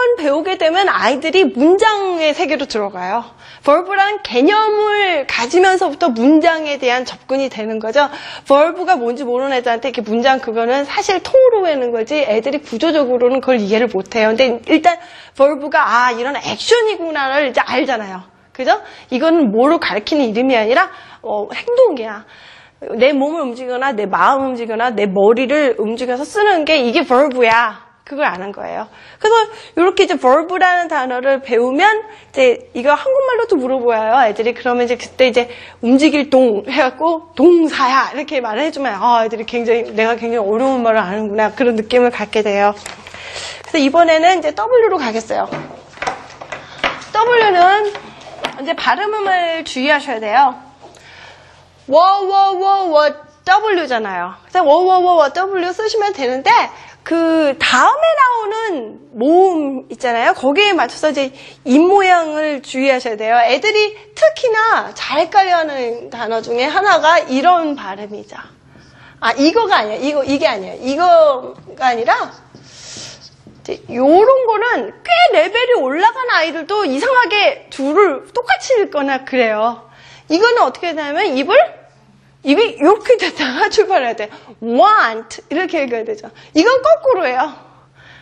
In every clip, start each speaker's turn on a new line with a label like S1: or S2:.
S1: 번 배우게 되면 아이들이 문장의 세계로 들어가요. verb라는 개념을 가지면서부터 문장에 대한 접근이 되는 거죠. verb가 뭔지 모르는 애들한테 이렇게 문장 그거는 사실 통으로 외우는 거지 애들이 구조적으로는 그걸 이해를 못해요. 근데 일단 verb가 이런 액션이구나를 이제 알잖아요. 그죠? 이거는 뭐를 가리키는 이름이 아니라 행동이야. 내 몸을 움직이거나 내 마음을 움직이거나 내 머리를 움직여서 쓰는 게 이게 verb야. 그걸 아는 거예요. 그래서 이렇게 이제 verb라는 단어를 배우면 이제 이거 한국말로도 물어보아요. 애들이 그러면 이제 그때 이제 움직일 동 해갖고 동사야 이렇게 말을 해주면 애들이 내가 굉장히 어려운 말을 아는구나 그런 느낌을 갖게 돼요. 그래서 이번에는 이제 W로 가겠어요. W는 이제 발음을 주의하셔야 돼요. W잖아요. 그래서 W 쓰시면 되는데 그 다음에 나오는 모음 있잖아요. 거기에 맞춰서 이제 입모양을 주의하셔야 돼요. 애들이 특히나 잘 헷갈려하는 단어 중에 하나가 이런 발음이죠. 이거가 아니야. 이게 아니에요. 이거가 아니라 요런 거는 꽤 레벨이 올라간 아이들도 이상하게 둘을 똑같이 읽거나 그래요. 이거는 어떻게 되냐면 입이 이렇게 됐다가 출발해야 돼. want 이렇게 읽어야 되죠. 이건 거꾸로예요.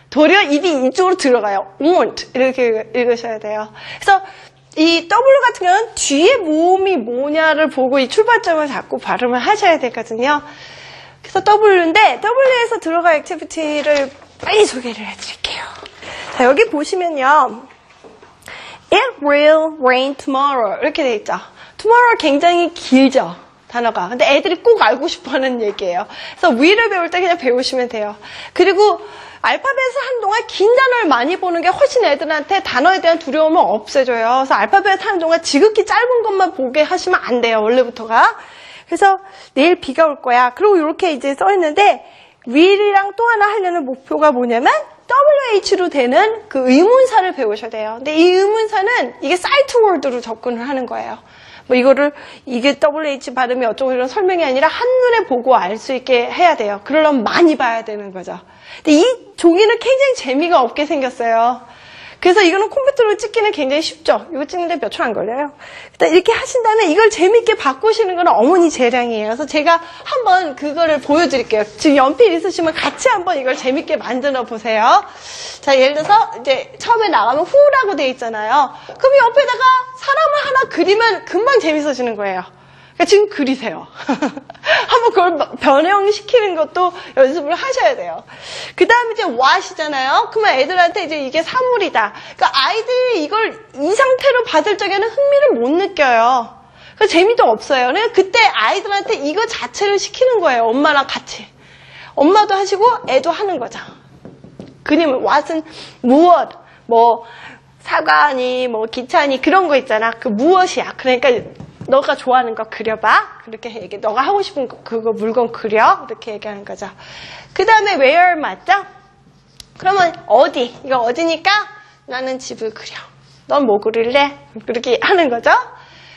S1: 도리어 입이 이쪽으로 들어가요. want 이렇게 읽으셔야 돼요. 그래서 이 W 같은 경우는 뒤에 모음이 뭐냐를 보고 이 출발점을 잡고 발음을 하셔야 되거든요. 그래서 W인데 W에서 들어갈 액티비티를 빨리 소개를 해드릴게요. 자, 여기 보시면요. It will rain tomorrow 이렇게 돼 있죠. tomorrow 굉장히 길죠. 단어가. 근데 애들이 꼭 알고 싶어하는 얘기예요. 그래서 will을 배울 때 그냥 배우시면 돼요. 그리고 알파벳을 한동안 긴 단어를 많이 보는 게 훨씬 애들한테 단어에 대한 두려움을 없애줘요. 그래서 알파벳 하는 동안 지극히 짧은 것만 보게 하시면 안 돼요. 원래부터가. 그래서 내일 비가 올 거야. 그리고 이렇게 이제 써 있는데 will이랑 또 하나 하려는 목표가 뭐냐면 WH로 되는 그 의문사를 배우셔야 돼요. 근데 이 의문사는 이게 사이트 워드로 접근을 하는 거예요. 이게 WH 발음이 어쩌고 이런 설명이 아니라 한눈에 보고 알 수 있게 해야 돼요. 그러려면 많이 봐야 되는 거죠. 근데 이 종이는 굉장히 재미가 없게 생겼어요. 그래서 이거는 컴퓨터로 찍기는 굉장히 쉽죠. 이거 찍는데 몇 초 안 걸려요. 일단 이렇게 하신 다음에 이걸 재밌게 바꾸시는 건 어머니 재량이에요. 그래서 제가 한번 그거를 보여드릴게요. 지금 연필 있으시면 같이 한번 이걸 재밌게 만들어 보세요. 자, 예를 들어서 이제 처음에 나가면 후라고 돼 있잖아요. 그럼 옆에다가 사람을 하나 그리면 금방 재밌어지는 거예요. 그러니까 지금 그리세요. 한번 그걸 변형시키는 것도 연습을 하셔야 돼요. 그 다음에 이제 what이잖아요. 그러면 애들한테 이제 이게 사물이다. 그러니까 아이들이 이걸 이 상태로 받을 적에는 흥미를 못 느껴요. 그래서 재미도 없어요. 그러니까 그때 아이들한테 이거 자체를 시키는 거예요. 엄마랑 같이. 엄마도 하시고 애도 하는 거죠. 그림을 what은 무엇, 사과니, 기차니 그런 거 있잖아. 그 무엇이야. 그러니까 너가 좋아하는 거 그려봐. 그렇게 얘기해. 너가 하고 싶은 거, 그거 물건 그려. 이렇게 얘기하는 거죠. 그 다음에 where 맞죠? 그러면 어디? 이거 어디니까 나는 집을 그려. 넌 뭐 그릴래? 그렇게 하는 거죠.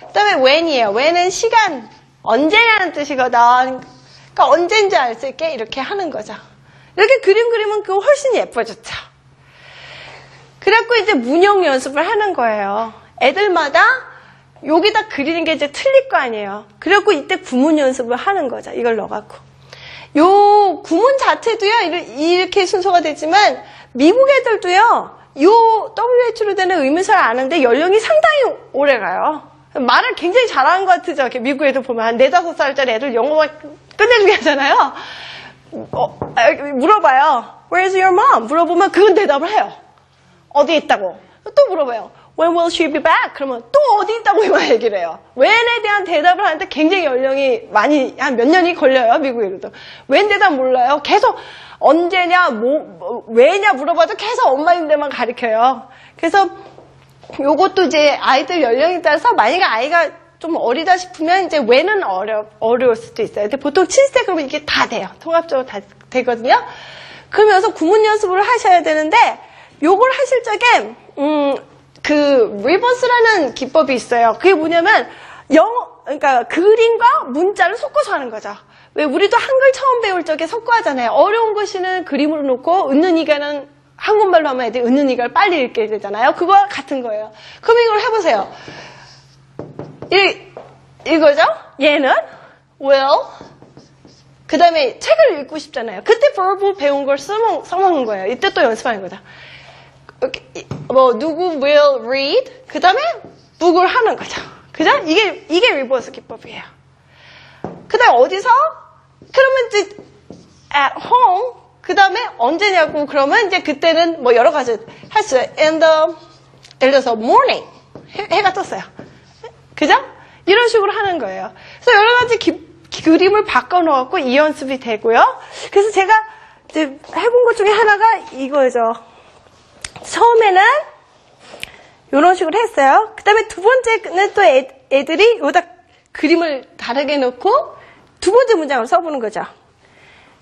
S1: 그 다음에 when이에요. when은 시간, 언제냐는 뜻이거든. 그러니까 언제인지 알 수 있게 이렇게 하는 거죠. 이렇게 그림 그리면 그거 훨씬 예뻐졌죠. 그래갖고 이제 문형 연습을 하는 거예요. 애들마다 여기다 그리는 게 이제 틀릴 거 아니에요. 그래갖고 이때 구문 연습을 하는 거죠. 이걸 넣어갖고. 요 구문 자체도요, 이렇게 순서가 되지만, 미국 애들도요, 요 WH로 되는 의문사를 아는데 연령이 상당히 오래 가요. 말을 굉장히 잘하는 것 같으죠. 이렇게 미국 애들 보면 한 4, 5살짜리 애들 영어만 끝내주게 하잖아요. 물어봐요. Where's your mom? 물어보면 그건 대답을 해요. 어디 있다고. 또 물어봐요. When will she be back? 그러면 또 어디 있다고 얘기를 해요. when에 대한 대답을 하는데 굉장히 연령이 많이, 한 몇 년이 걸려요, 미국에도. when 대답 몰라요. 계속 언제냐, 왜냐 물어봐도 계속 엄마인데만 가르쳐요. 그래서 요것도 이제 아이들 연령에 따라서 만약에 아이가 좀 어리다 싶으면 이제 when은 어려울 수도 있어요. 근데 보통 7세 그러면 이게 다 돼요. 통합적으로 다 되거든요. 그러면서 구문 연습을 하셔야 되는데, 요걸 하실 적에, 그 리버스라는 기법이 있어요. 그게 뭐냐면 그러니까 그림과 문자를 섞어서 하는 거죠. 왜 우리도 한글 처음 배울 적에 섞어 하잖아요. 어려운 것이는 그림으로 놓고 은는이가는 한국말로 하면 애들이 은은이가 빨리 읽게 되잖아요. 그거와 같은 거예요. 그럼 이걸 해보세요. 이거죠? 얘는 will. 그 다음에 책을 읽고 싶잖아요. 그때 verb 배운 걸 써먹는 거예요. 이때 또 연습하는 거죠. 누구 will read. 그 다음에 book을 하는 거죠. 그죠? 이게 리버스 기법이에요. 그 다음에 어디서? 그러면 이제 at home. 그 다음에 언제냐고 그러면 이제 그때는 뭐 여러 가지 할 수 있어요. 예를 들어서 morning. 해가 떴어요. 그죠? 이런 식으로 하는 거예요. 그래서 여러 가지 그림을 바꿔놓고 이 연습이 되고요. 그래서 제가 이제 해본 것 중에 하나가 이거죠. 처음에는 이런 식으로 했어요. 그 다음에 두 번째는 또 애들이 여기다 그림을 다르게 놓고 두 번째 문장을 써보는 거죠.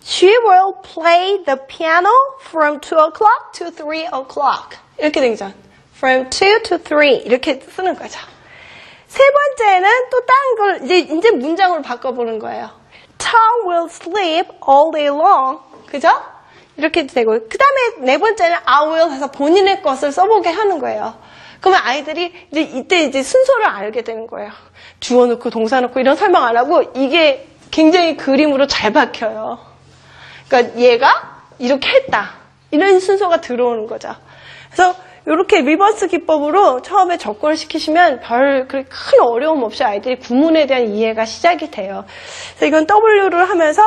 S1: She will play the piano from 2 o'clock to 3 o'clock. 이렇게 된 거죠. From 2 to 3 이렇게 쓰는 거죠. 세 번째는 또 다른 걸 이제 문장으로 바꿔보는 거예요. Tom will sleep all day long. 그죠? 이렇게 되고 그 다음에 네 번째는 I will 해서 본인의 것을 써보게 하는 거예요. 그러면 아이들이 이때 순서를 알게 되는 거예요. 주어 넣고 동사 넣고 이런 설명 안 하고 이게 굉장히 그림으로 잘 박혀요. 그러니까 얘가 이렇게 했다. 이런 순서가 들어오는 거죠. 그래서 이렇게 리버스 기법으로 처음에 접근을 시키시면 그렇게 큰 어려움 없이 아이들이 구문에 대한 이해가 시작이 돼요. 그래서 이건 W를 하면서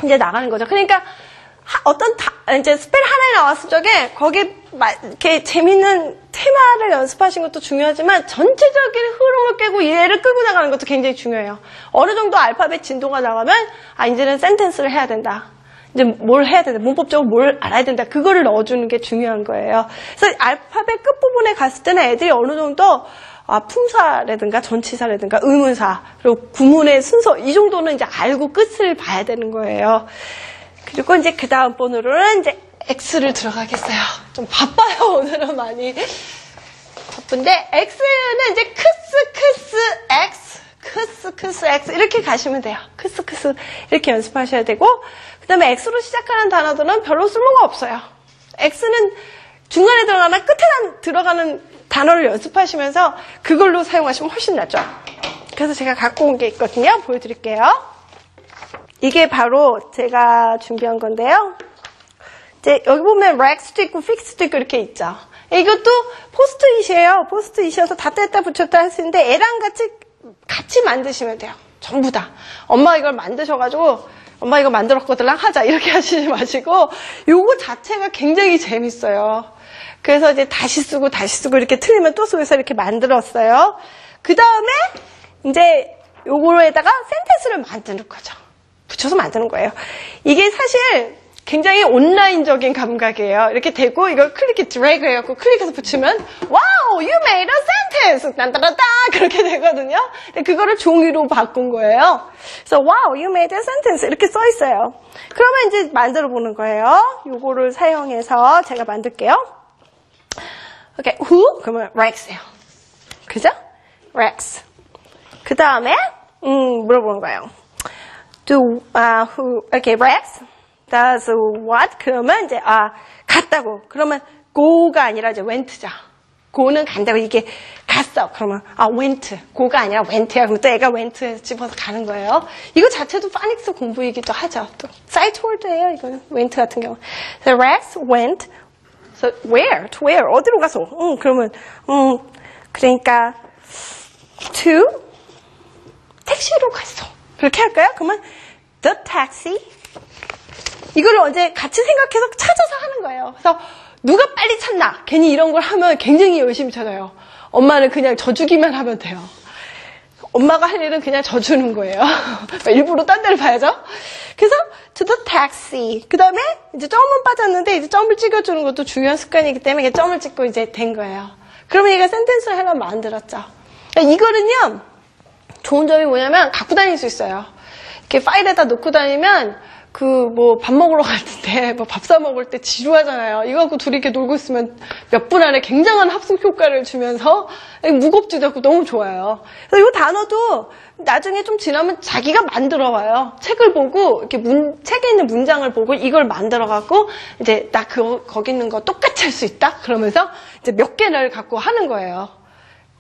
S1: 이제 나가는 거죠. 그러니까 이제 스펠 하나에 나왔을 적에 거기에 이렇게 재밌는 테마를 연습하신 것도 중요하지만 전체적인 흐름을 깨고 얘를 끌고 나가는 것도 굉장히 중요해요. 어느 정도 알파벳 진도가 나가면 이제는 센텐스를 해야 된다. 이제 뭘 해야 된다. 문법적으로 뭘 알아야 된다. 그거를 넣어주는 게 중요한 거예요. 그래서 알파벳 끝부분에 갔을 때는 애들이 어느 정도 품사라든가 전치사라든가 의문사 그리고 구문의 순서 이 정도는 이제 알고 끝을 봐야 되는 거예요. 그리고 이제 그 다음 번호로는 이제 X를 들어가겠어요. 좀 바빠요, 오늘은 많이. 바쁜데, X는 이제 크스, X. 이렇게 가시면 돼요. 크스, 이렇게 연습하셔야 되고, 그 다음에 X로 시작하는 단어들은 별로 쓸모가 없어요. X는 중간에 들어가나 끝에 들어가는 단어를 연습하시면서 그걸로 사용하시면 훨씬 낫죠. 그래서 제가 갖고 온 게 있거든요. 보여드릴게요. 이게 바로 제가 준비한 건데요. 이제 여기 보면 렉스도 있고 픽스도 있고 이렇게 있죠. 이것도 포스트잇이에요. 포스트잇이어서 다 뗐다 붙였다 할 수 있는데 애랑 같이 만드시면 돼요. 전부 다. 엄마가 이걸 만드셔가지고 엄마 이거 만들었거들랑 하자 이렇게 하시지 마시고 요거 자체가 굉장히 재밌어요. 그래서 이제 다시 쓰고 이렇게 틀리면 또 쓰고 해서 이렇게 만들었어요. 그 다음에 이제 요거에다가 센텐스를 만드는 거죠. 붙여서 만드는 거예요. 이게 사실 굉장히 온라인적인 감각이에요. 이렇게 되고 이걸 드래그 해갖고 클릭해서 붙이면 와우, you made a sentence! 딴따라따 그렇게 되거든요. 근데 그거를 종이로 바꾼 거예요. 그래서 wow, you made a sentence 이렇게 써 있어요. 그러면 이제 만들어 보는 거예요. 요거를 사용해서 제가 만들게요. 오케이, who? 그러면 Rex예요. 그죠? Rex. 그 다음에 물어보는 거예요. who? Okay, Rex. does what? 그러면 이제 갔다고. 그러면 go가 아니라 이제 went죠. go는 간다고 이게 갔어. 그러면 went. go가 아니라 went야. 그럼 또 애가 went에서 집어서 가는 거예요. 이거 자체도 파닉스 공부이기도 하죠. 또 사이트 월드예요. 이거는 went 같은 경우. So Rex went. So where? To where? 어디로 가서? 그러면 그러니까 to 택시로 갔어. 그렇게 할까요? 그러면 the taxi. 이걸 언제 같이 생각해서 찾아서 하는 거예요. 그래서 누가 빨리 찾나? 괜히 이런 걸 하면 굉장히 열심히 찾아요. 엄마는 그냥 져주기만 하면 돼요. 엄마가 할 일은 그냥 져주는 거예요. 일부러 딴 데를 봐야죠. 그래서 to the taxi. 그 다음에 이제 점은 빠졌는데 이제 점을 찍어주는 것도 중요한 습관이기 때문에 점을 찍고 이제 된 거예요. 그러면 얘가 센텐스를 하나 만들었죠. 이거는요, 좋은 점이 뭐냐면 갖고 다닐 수 있어요. 이렇게 파일에다 놓고 다니면 뭐 밥 먹으러 갈 때, 뭐 밥 사 먹을 때 지루하잖아요. 이거 갖고 둘이 이렇게 놀고 있으면 몇 분 안에 굉장한 합숙 효과를 주면서 무겁지도 않고 너무 좋아요. 그래서 이 단어도 나중에 좀 지나면 자기가 만들어 와요. 책을 보고, 이렇게 책에 있는 문장을 보고 이걸 만들어 갖고, 이제 나 거기 있는 거 똑같이 할 수 있다? 그러면서 이제 몇 개를 갖고 하는 거예요.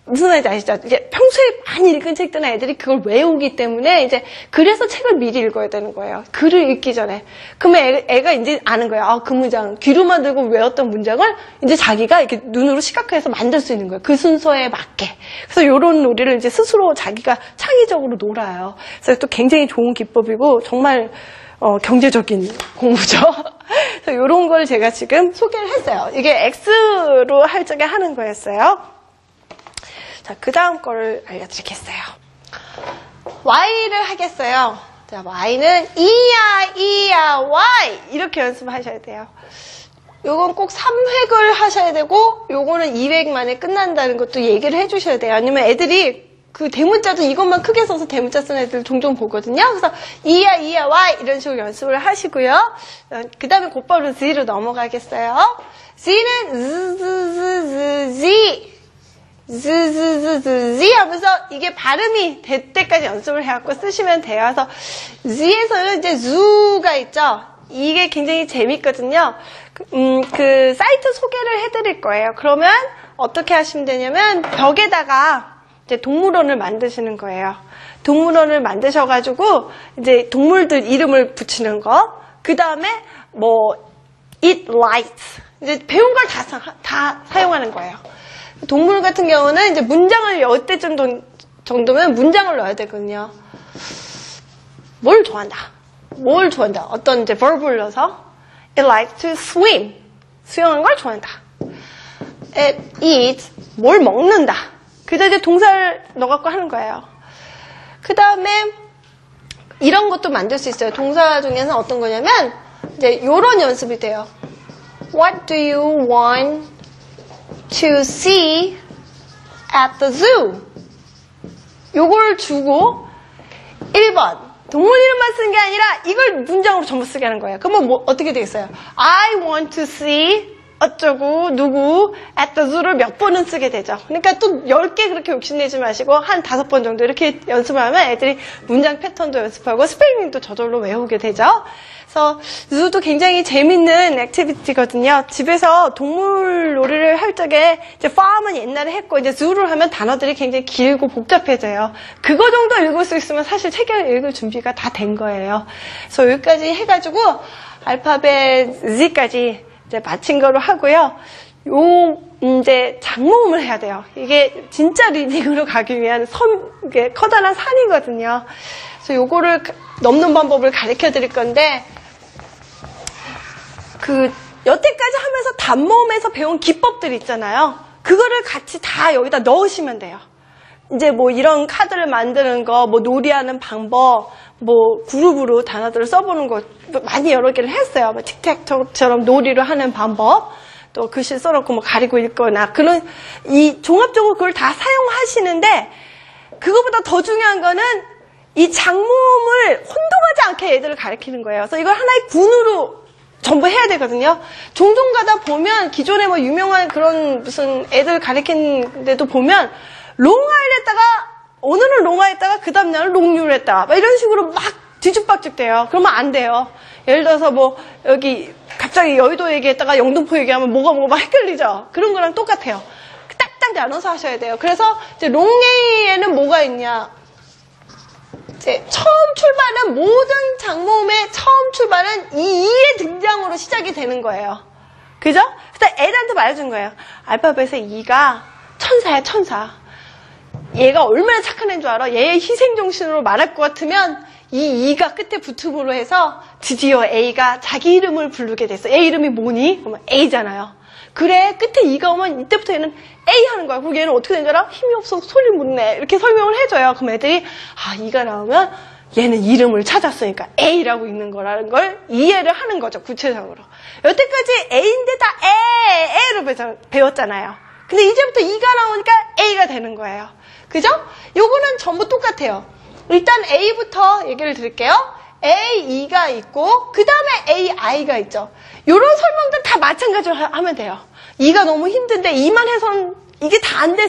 S1: 무슨 말인지 아시죠? 이제 평소에 많이 읽은 책들은 애들이 그걸 외우기 때문에 이제 그래서 책을 미리 읽어야 되는 거예요. 글을 읽기 전에. 그러면 애가 이제 아는 거예요. 아, 그 문장 귀로만 들고 외웠던 문장을 이제 자기가 이렇게 눈으로 시각화해서 만들 수 있는 거예요. 그 순서에 맞게. 그래서 이런 놀이를 이제 스스로 자기가 창의적으로 놀아요. 그래서 또 굉장히 좋은 기법이고 정말 경제적인 공부죠. 그래서 이런 걸 제가 지금 소개를 했어요. 이게 X로 할 적에 하는 거였어요. 자, 그 다음 거를 알려드리겠어요. Y를 하겠어요. 자, Y는 이야, Y. 이렇게 연습하셔야 돼요. 요건 꼭 3획을 하셔야 되고, 요거는 2획 만에 끝난다는 것도 얘기를 해주셔야 돼요. 아니면 애들이 그 대문자도 이것만 크게 써서 대문자 쓰는 애들 종종 보거든요. 그래서 이야, Y. 이런 식으로 연습을 하시고요. 그 다음에 곧바로 Z로 넘어가겠어요. Z는 Z. 즈 하면서 이게 발음이 될 때까지 연습을 해갖고 쓰시면 돼요. 그래서 Z에서는 이제 zu가 있죠. 이게 굉장히 재밌거든요. 그 사이트 소개를 해드릴 거예요. 그러면 어떻게 하시면 되냐면 벽에다가 이제 동물원을 만드시는 거예요. 동물원을 만드셔가지고 이제 동물들 이름을 붙이는 거. 그 다음에 뭐 eat light. 이제 배운 걸 다 사용하는 거예요. 동물 같은 경우는 이제 문장을 열 때쯤 정도면 문장을 넣어야 되거든요. 뭘 좋아한다. 어떤 이제 verb를 넣어서 it likes to swim. 수영하는 걸 좋아한다. it eats. 뭘 먹는다. 그래서 이제 동사를 넣어갖고 하는 거예요. 그 다음에 이런 것도 만들 수 있어요. 동사 중에는 어떤 거냐면 이제 요런 연습이 돼요. What do you want to see at the zoo? 요걸 주고 1번 동물 이름만 쓰는 게 아니라 이걸 문장으로 전부 쓰게 하는 거예요. 그러면 뭐 어떻게 되겠어요? I want to see 어쩌고 누구 at the zoo를 몇 번은 쓰게 되죠. 그러니까 또 10개 그렇게 욕심내지 마시고 한 5번 정도 이렇게 연습을 하면 애들이 문장 패턴도 연습하고 스펠링도 저절로 외우게 되죠. 그래서 zoo도 굉장히 재밌는 액티비티거든요. 집에서 동물 놀이를 할 적에 이제 farm은 옛날에 했고 이제 zoo를 하면 단어들이 굉장히 길고 복잡해져요. 그거 정도 읽을 수 있으면 사실 책을 읽을 준비가 다 된 거예요. 그래서 여기까지 해가지고 알파벳 Z까지 이제 마친 거로 하고요. 이제 장모음을 해야 돼요. 이게 진짜 리딩으로 가기 위한 이게 커다란 산이거든요. 그래서 요거를 넘는 방법을 가르쳐 드릴 건데, 여태까지 하면서 단모음에서 배운 기법들 있잖아요. 그거를 같이 다 여기다 넣으시면 돼요. 이제 뭐 이런 카드를 만드는 거, 뭐 놀이하는 방법, 뭐 그룹으로 단어들을 써보는 거 많이 여러 개를 했어요. 뭐 틱택처럼 놀이를 하는 방법, 또 글씨 써놓고 뭐 가리고 읽거나 그런 이 종합적으로 그걸 다 사용하시는데 그거보다 더 중요한 거는 이 장모음을 혼동하지 않게 애들을 가르치는 거예요. 그래서 이걸 하나의 군으로 전부 해야 되거든요. 종종 가다 보면 기존에 뭐 유명한 그런 무슨 애들 가르치는 데도 보면 롱아이를 했다가 오늘은 롱아이했다가 그 다음날은 롱유를 했다 막 이런 식으로 막 뒤죽박죽 돼요. 그러면 안 돼요. 예를 들어서 뭐 여기 갑자기 여의도 얘기했다가 영등포 얘기하면 뭐가 막 헷갈리죠. 그런 거랑 똑같아요. 딱딱 나눠서 하셔야 돼요. 그래서 이제 롱에이에는 뭐가 있냐, 이제 처음 출발은 모든 장모음의 처음 출발은 이 2의 등장으로 시작이 되는 거예요. 그죠? 그래서 애들한테 말해준 거예요. 알파벳의 2가 천사야, 천사. 얘가 얼마나 착한 애인 줄 알아? 얘의 희생정신으로 말할 것 같으면 이 2가 끝에 붙음으로 해서 드디어 A가 자기 이름을 부르게 됐어. 얘 이름이 뭐니? 그러면 A잖아요. 그래, 끝에 2가 오면 이때부터 얘는 A 하는 거야. 그리고 얘는 어떻게 된 줄 알아? 힘이 없어서 소리를 못 내. 이렇게 설명을 해줘요. 그럼 애들이 2가 나오면 얘는 이름을 찾았으니까 A라고 읽는 거라는 걸 이해를 하는 거죠. 구체적으로. 여태까지 A인데 다 A로 배웠잖아요. 근데 이제부터 2가 나오니까 A가 되는 거예요. 그죠? 요거는 전부 똑같아요. 일단 A부터 얘기를 드릴게요. AE가 있고 그 다음에 AI가 있죠. 이런 설명들 다 마찬가지로 하면 돼요. 2가 너무 힘든데 2만 해서는 이게 다 안 돼서